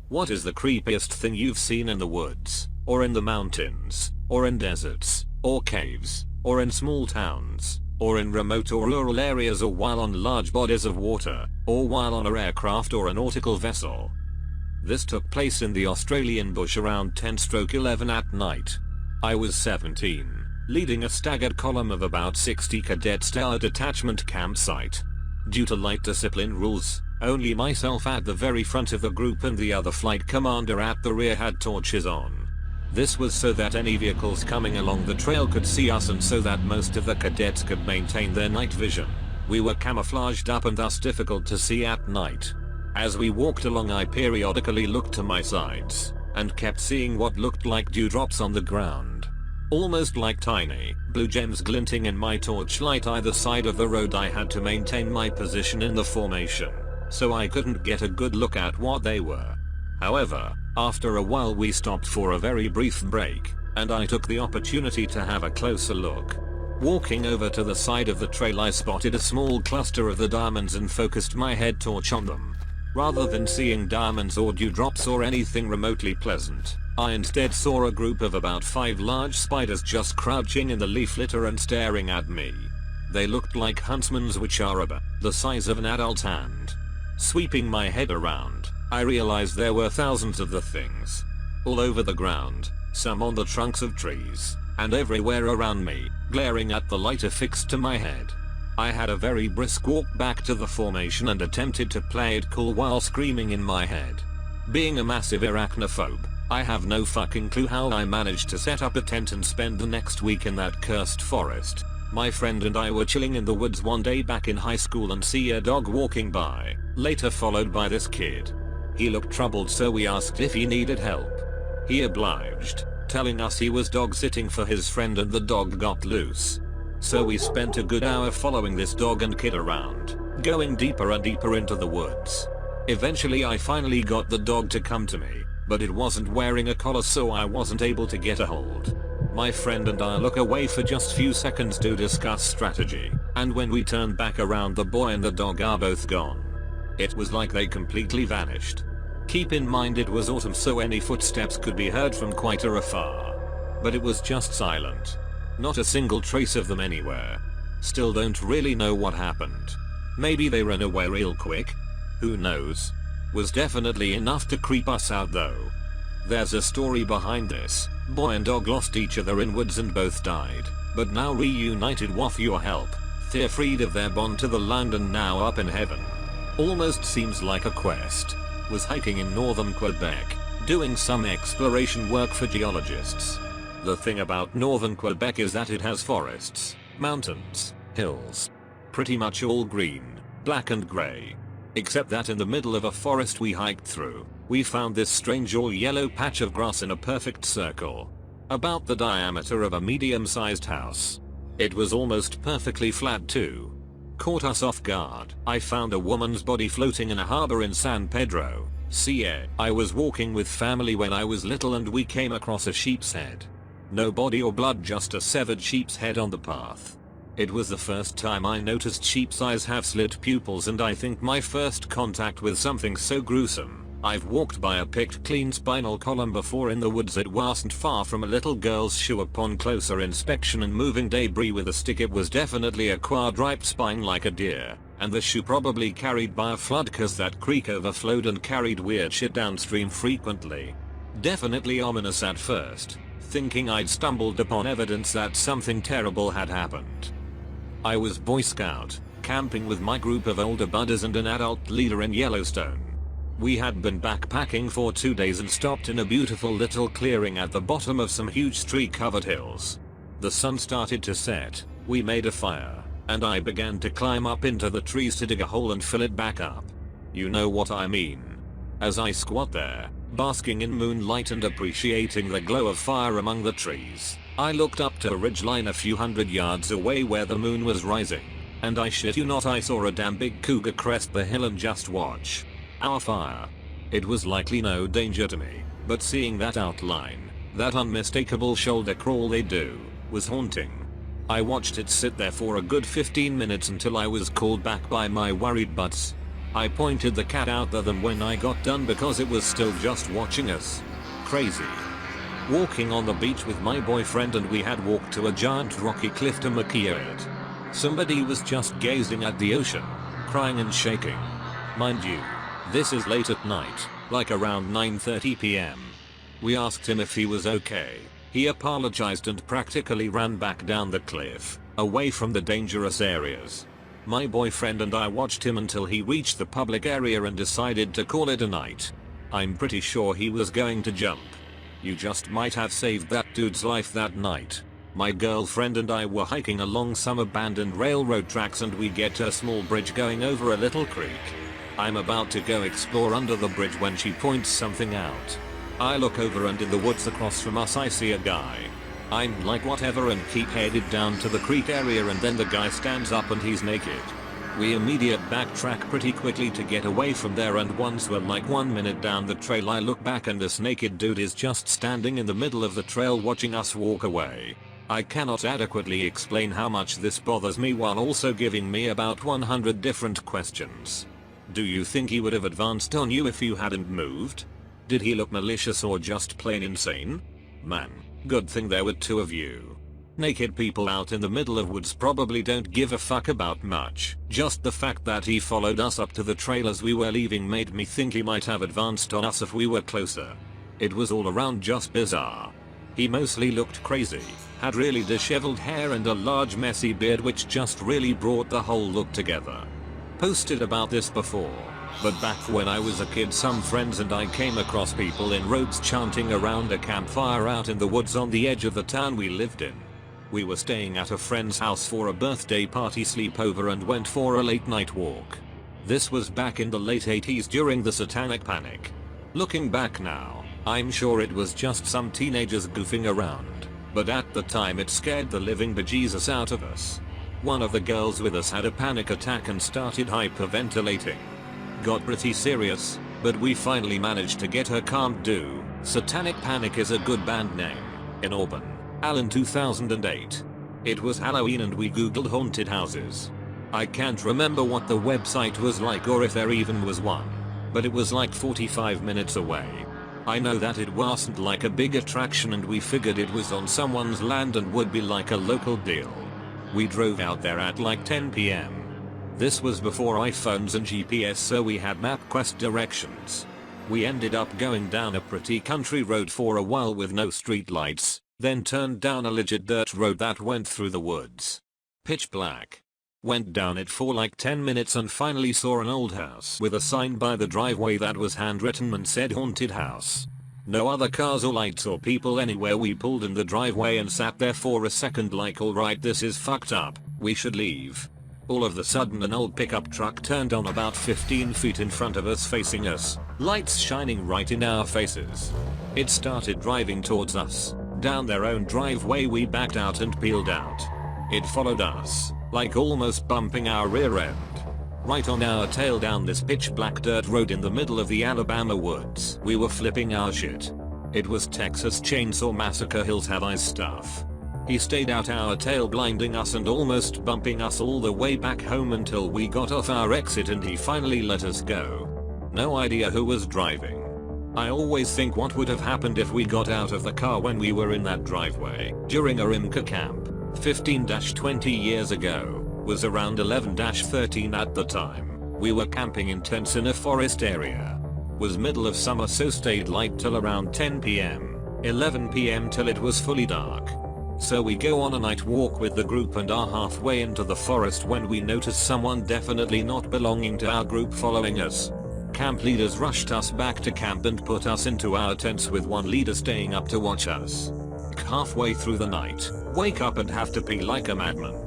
What is the creepiest thing you've seen in the woods, or in the mountains, or in deserts, or caves, or in small towns, or in remote or rural areas, or while on large bodies of water, or while on an aircraft or a nautical vessel? This took place in the Australian bush around 10/11 at night. I was 17, leading a staggered column of about 60 cadets to our detachment campsite. Due to light discipline rules, only myself at the very front of the group and the other flight commander at the rear had torches on. This was so that any vehicles coming along the trail could see us and so that most of the cadets could maintain their night vision. We were camouflaged up and thus difficult to see at night. As we walked along, I periodically looked to my sides and kept seeing what looked like dewdrops on the ground. Almost like tiny blue gems glinting in my torchlight either side of the road. I had to maintain my position in the formation, so I couldn't get a good look at what they were. However, after a while we stopped for a very brief break, and I took the opportunity to have a closer look. Walking over to the side of the trail, I spotted a small cluster of the diamonds and focused my head torch on them. Rather than seeing diamonds or dewdrops or anything remotely pleasant, I instead saw a group of about 5 large spiders just crouching in the leaf litter and staring at me. They looked like huntsmen, which are about the size of an adult hand. Sweeping my head around, I realized there were thousands of the things. All over the ground, some on the trunks of trees, and everywhere around me, glaring at the light affixed to my head. I had a very brisk walk back to the formation and attempted to play it cool while screaming in my head. Being a massive arachnophobe, I have no fucking clue how I managed to set up a tent and spend the next week in that cursed forest. My friend and I were chilling in the woods one day back in high school and see a dog walking by, later followed by this kid. He looked troubled, so we asked if he needed help. He obliged, telling us he was dog sitting for his friend and the dog got loose. So we spent a good hour following this dog and kid around, going deeper and deeper into the woods. Eventually I finally got the dog to come to me, but it wasn't wearing a collar, so I wasn't able to get a hold. My friend and I look away for just few seconds to discuss strategy, and when we turn back around, the boy and the dog are both gone. It was like they completely vanished. Keep in mind it was autumn, so any footsteps could be heard from quite afar. But it was just silent. Not a single trace of them anywhere. Still don't really know what happened. Maybe they ran away real quick? Who knows? Was definitely enough to creep us out though. There's a story behind this. Boy and dog lost each other in woods and both died, but now reunited with your help. They're freed of their bond to the land and now up in heaven. Almost seems like a quest. Was hiking in northern Quebec, doing some exploration work for geologists. The thing about northern Quebec is that it has forests, mountains, hills. Pretty much all green, black and grey. Except that in the middle of a forest we hiked through, we found this strange all yellow patch of grass in a perfect circle. About the diameter of a medium-sized house. It was almost perfectly flat too. Caught us off guard. I found a woman's body floating in a harbor in San Pedro, CA. I was walking with family when I was little and we came across a sheep's head. No body or blood, just a severed sheep's head on the path. It was the first time I noticed sheep's eyes have slit pupils, and I think my first contact with something so gruesome. I've walked by a picked clean spinal column before in the woods. It wasn't far from a little girl's shoe. Upon closer inspection and moving debris with a stick, it was definitely a quadruped spine like a deer, and the shoe probably carried by a flood cause that creek overflowed and carried weird shit downstream frequently. Definitely ominous at first, thinking I'd stumbled upon evidence that something terrible had happened. I was Boy Scout, camping with my group of older buddies and an adult leader in Yellowstone. We had been backpacking for 2 days and stopped in a beautiful little clearing at the bottom of some huge tree-covered hills. The sun started to set, we made a fire, and I began to climb up into the trees to dig a hole and fill it back up. You know what I mean. As I squat there, basking in moonlight and appreciating the glow of fire among the trees, I looked up to a ridgeline a few hundred yards away where the moon was rising, and I shit you not, I saw a damn big cougar crest the hill and just watch our fire. It was likely no danger to me, but seeing that outline, that unmistakable shoulder crawl they do, was haunting. I watched it sit there for a good 15 minutes until I was called back by my worried butts. I pointed the cat out there than when I got done because it was still just watching us. Crazy. Walking on the beach with my boyfriend and we had walked to a giant rocky cliff to maquille it. Somebody was just gazing at the ocean, crying and shaking. Mind you, this is late at night, like around 9:30 p.m. We asked him if he was okay. He apologized and practically ran back down the cliff, away from the dangerous areas. My boyfriend and I watched him until he reached the public area and decided to call it a night. I'm pretty sure he was going to jump. You just might have saved that dude's life that night. My girlfriend and I were hiking along some abandoned railroad tracks and we get to a small bridge going over a little creek. I'm about to go explore under the bridge when she points something out. I look over and in the woods across from us I see a guy. I'm like whatever and keep headed down to the creek area and then the guy stands up and he's naked. We immediate backtrack pretty quickly to get away from there and once we're like 1 minute down the trail I look back and this naked dude is just standing in the middle of the trail watching us walk away. I cannot adequately explain how much this bothers me while also giving me about 100 different questions. Do you think he would have advanced on you if you hadn't moved? Did he look malicious or just plain insane? Man, good thing there were two of you. Naked people out in the middle of woods probably don't give a fuck about much. Just the fact that he followed us up to the trail as we were leaving made me think he might have advanced on us if we were closer. It was all around just bizarre. He mostly looked crazy, had really disheveled hair and a large messy beard which just really brought the whole look together. Posted about this before, but back when I was a kid some friends and I came across people in robes chanting around a campfire out in the woods on the edge of the town we lived in. We were staying at a friend's house for a birthday party sleepover and went for a late night walk. This was back in the late 80s during the Satanic Panic. Looking back now, I'm sure it was just some teenagers goofing around, but at the time it scared the living bejesus out of us. One of the girls with us had a panic attack and started hyperventilating. Got pretty serious, but we finally managed to get her calmed down. Satanic Panic is a good band name. In Auburn, Allen 2008. It was Halloween and we googled haunted houses. I can't remember what the website was like or if there even was one, but it was like 45 minutes away. I know that it wasn't like a big attraction and we figured it was on someone's land and would be like a local deal. We drove out there at like 10 p.m. This was before iPhones and GPS so we had MapQuest directions. We ended up going down a pretty country road for a while with no street lights, then turned down a legit dirt road that went through the woods. Pitch black. Went down it for like 10 minutes and finally saw an old house with a sign by the driveway that was handwritten and said haunted house. No other cars or lights or people anywhere. We pulled in the driveway and sat there for a second like alright this is fucked up, we should leave. All of a sudden an old pickup truck turned on about 15 feet in front of us facing us, lights shining right in our faces. It started driving towards us. Down their own driveway we backed out and peeled out. It followed us, like almost bumping our rear end. Right on our tail down this pitch black dirt road in the middle of the Alabama woods. We were flipping our shit. It was Texas Chainsaw Massacre Hills Have Eyes stuff. He stayed out our tail blinding us and almost bumping us all the way back home until we got off our exit and he finally let us go. No idea who was driving. I always think what would have happened if we got out of the car when we were in that driveway during a Rimka camp 15-20 years ago, was around 11-13 at the time. We were camping in tents in a forest area. Was middle of summer so stayed light till around 10 p.m, 11 p.m. till it was fully dark. So we go on a night walk with the group and are halfway into the forest when we notice someone definitely not belonging to our group following us. Camp leaders rushed us back to camp and put us into our tents with one leader staying up to watch us. Halfway through the night, wake up and have to pee like a madman.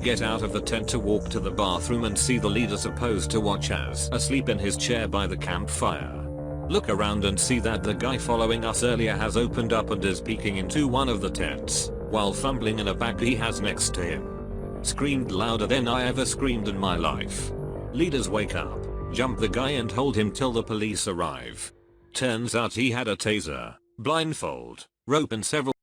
Get out of the tent to walk to the bathroom and see the leader supposed to watch us asleep in his chair by the campfire. Look around and see that the guy following us earlier has opened up and is peeking into one of the tents, while fumbling in a bag he has next to him. Screamed louder than I ever screamed in my life. Leaders wake up, jump the guy and hold him till the police arrive. Turns out he had a taser, blindfold, rope and several